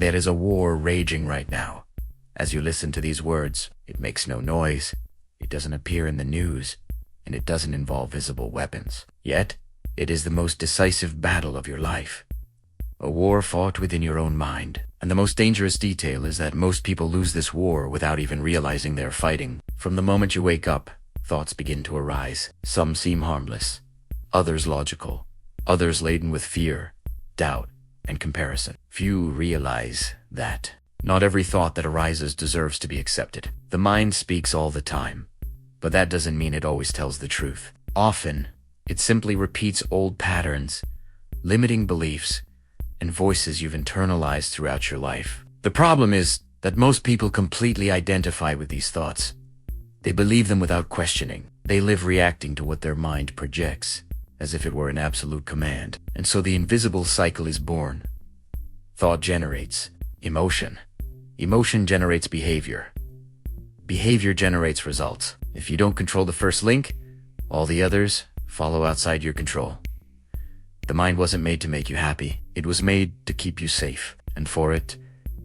There is a war raging right now. As you listen to these words, it makes no noise, it doesn't appear in the news, and it doesn't involve visible weapons. Yet, it is the most decisive battle of your life. A war fought within your own mind. And the most dangerous detail is that most people lose this war without even realizing they're fighting. From the moment you wake up, thoughts begin to arise. Some seem harmless, others logical, others laden with fear, doubt, and comparison. Few realize that not every thought that arises deserves to be accepted. The mind speaks all the time, but that doesn't mean it always tells the truth. Often, it simply repeats old patterns, limiting beliefs, and voices you've internalized throughout your life. The problem is that most people completely identify with these thoughts. They believe them without questioning. They live reacting to what their mind projects, as if it were an absolute command. And so the invisible cycle is born. Thought generates emotion. Emotion generates behavior. Behavior generates results. If you don't control the first link, all the others follow outside your control. The mind wasn't made to make you happy. It was made to keep you safe. And for it,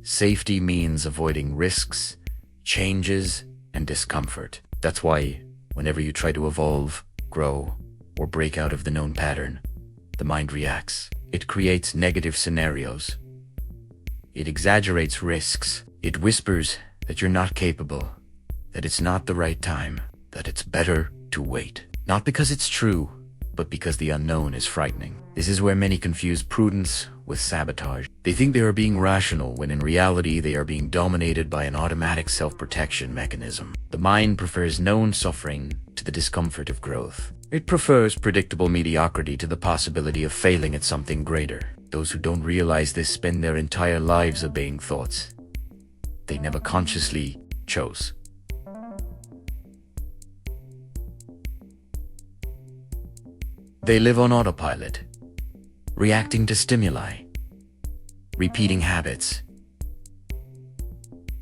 safety means avoiding risks, changes, and discomfort. That's why, whenever you try to evolve, grow, or break out of the known pattern, the mind reacts. It creates negative scenarios. It exaggerates risks. It whispers that you're not capable, that it's not the right time, that it's better to wait. Not because it's true, but because the unknown is frightening. This is where many confuse prudence with sabotage. They think they are being rational when in reality they are being dominated by an automatic self-protection mechanism. The mind prefers known suffering to the discomfort of growth. It prefers predictable mediocrity to the possibility of failing at something greater. Those who don't realize this spend their entire lives obeying thoughts they never consciously chose. They live on autopilot, reacting to stimuli, repeating habits,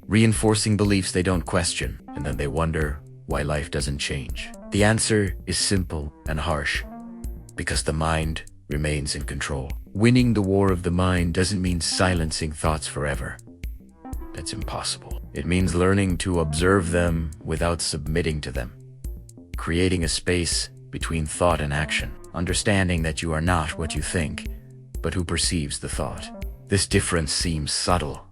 reinforcing beliefs they don't question, and then they wonder why life doesn't change. The answer is simple and harsh, because the mind remains in control. Winning the war of the mind doesn't mean silencing thoughts forever. That's impossible. It means learning to observe them without submitting to them, creating a space between thought and action, understanding that you are not what you think, but who perceives the thought. This difference seems subtle,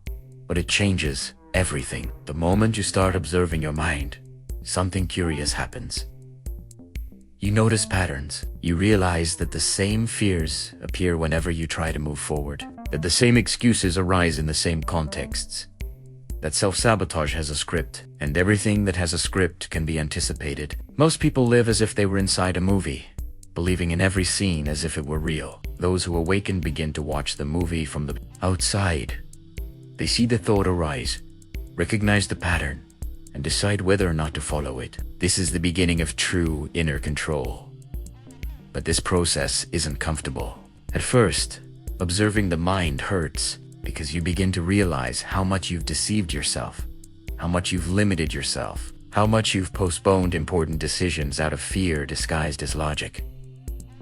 but it changes everything. The moment you start observing your mind, something curious happens. You notice patterns. You realize that the same fears appear whenever you try to move forward, that the same excuses arise in the same contexts, that self-sabotage has a script, and everything that has a script can be anticipated. Most people live as if they were inside a movie, believing in every scene as if it were real. Those who awaken begin to watch the movie from the outside. They see the thought arise, recognize the pattern, and decide whether or not to follow it. This is the beginning of true inner control. But this process isn't comfortable. At first, observing the mind hurts because you begin to realize how much you've deceived yourself, how much you've limited yourself, how much you've postponed important decisions out of fear disguised as logic.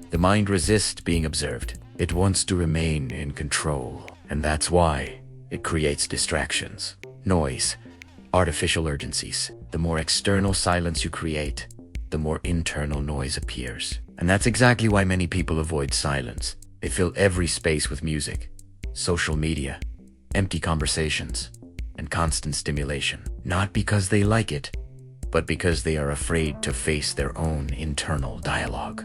The mind resists being observed. It wants to remain in control, and that's why it creates distractions, noise, artificial urgencies. The more external silence you create, the more internal noise appears. And that's exactly why many people avoid silence. They fill every space with music, social media, empty conversations, and constant stimulation. Not because they like it, but because they are afraid to face their own internal dialogue.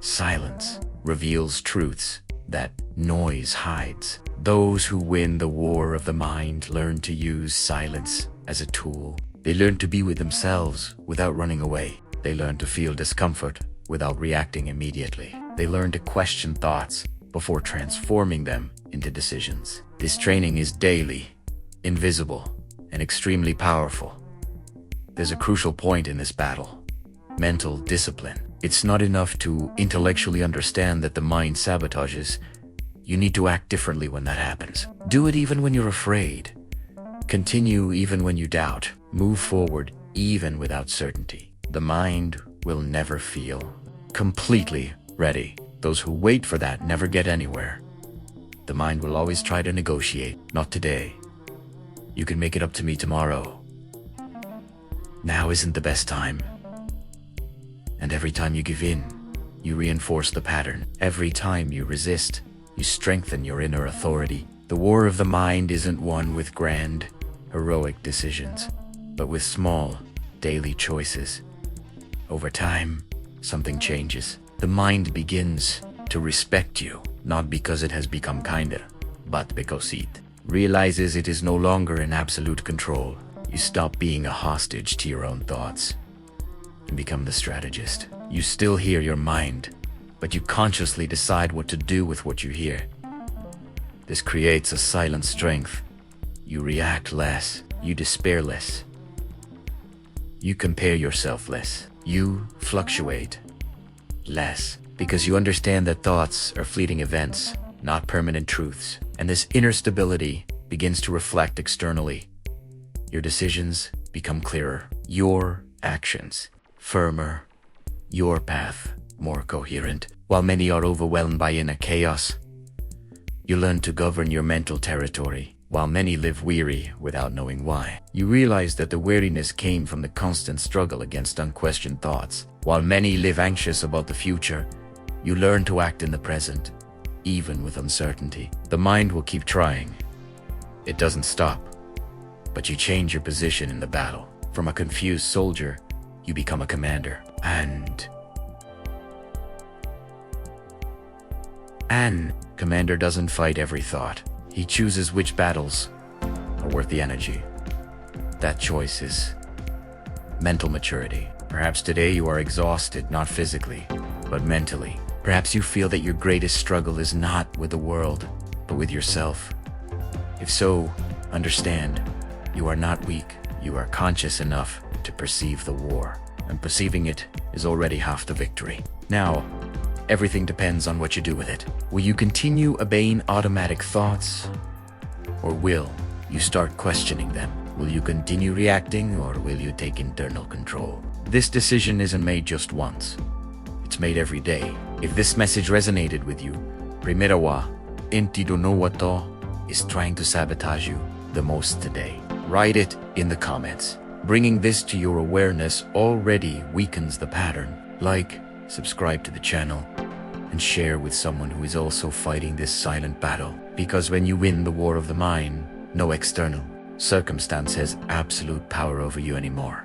Silence reveals truths that noise hides. Those who win the war of the mind learn to use silence as a tool. They learn to be with themselves without running away. They learn to feel discomfort without reacting immediately. They learn to question thoughts before transforming them into decisions. This training is daily, invisible, and extremely powerful. There's a crucial point in this battle: mental discipline. It's not enough to intellectually understand that the mind sabotages. You need to act differently when that happens. Do it even when you're afraid. Continue even when you doubt. Move forward even without certainty. The mind will never feel completely ready. Those who wait for that never get anywhere. The mind will always try to negotiate. Not today. You can make it up to me tomorrow. Now isn't the best time. And every time you give in, you reinforce the pattern. Every time you resist, you strengthen your inner authority. The war of the mind isn't won with grand, heroic decisions, but with small, daily choices. Over time, something changes. The mind begins to respect you, not because it has become kinder, but because it realizes it is no longer in absolute control. You stop being a hostage to your own thoughts and become the strategist. You still hear your mind, but you consciously decide what to do with what you hear. This creates a silent strength. You react less, you despair less, you compare yourself less, you fluctuate less, because you understand that thoughts are fleeting events, not permanent truths. And this inner stability begins to reflect externally. Your decisions become clearer, your actions firmer, your path more coherent. While many are overwhelmed by inner chaos, you learn to govern your mental territory. While many live weary without knowing why, you realize that the weariness came from the constant struggle against unquestioned thoughts. While many live anxious about the future, you learn to act in the present, even with uncertainty. The mind will keep trying. It doesn't stop, but you change your position in the battle. From a confused soldier, you become a commander. And commander doesn't fight every thought. He chooses which battles are worth the energy. That choice is mental maturity. Perhaps today you are exhausted, not physically, but mentally. Perhaps you feel that your greatest struggle is not with the world, but with yourself. If so, understand, you are not weak. You are conscious enough to perceive the war, and perceiving it is already half the victory. Now, everything depends on what you do with it. Will you continue obeying automatic thoughts, or will you start questioning them? Will you continue reacting, or will you take internal control? This decision isn't made just once. It's made every day. If this message resonated with you, primera wa, inti donowato is trying to sabotage you the most today. Write it in the comments. Bringing this to your awareness already weakens the pattern. Like, subscribe to the channel, and share with someone who is also fighting this silent battle. Because when you win the war of the mind, no external circumstance has absolute power over you anymore.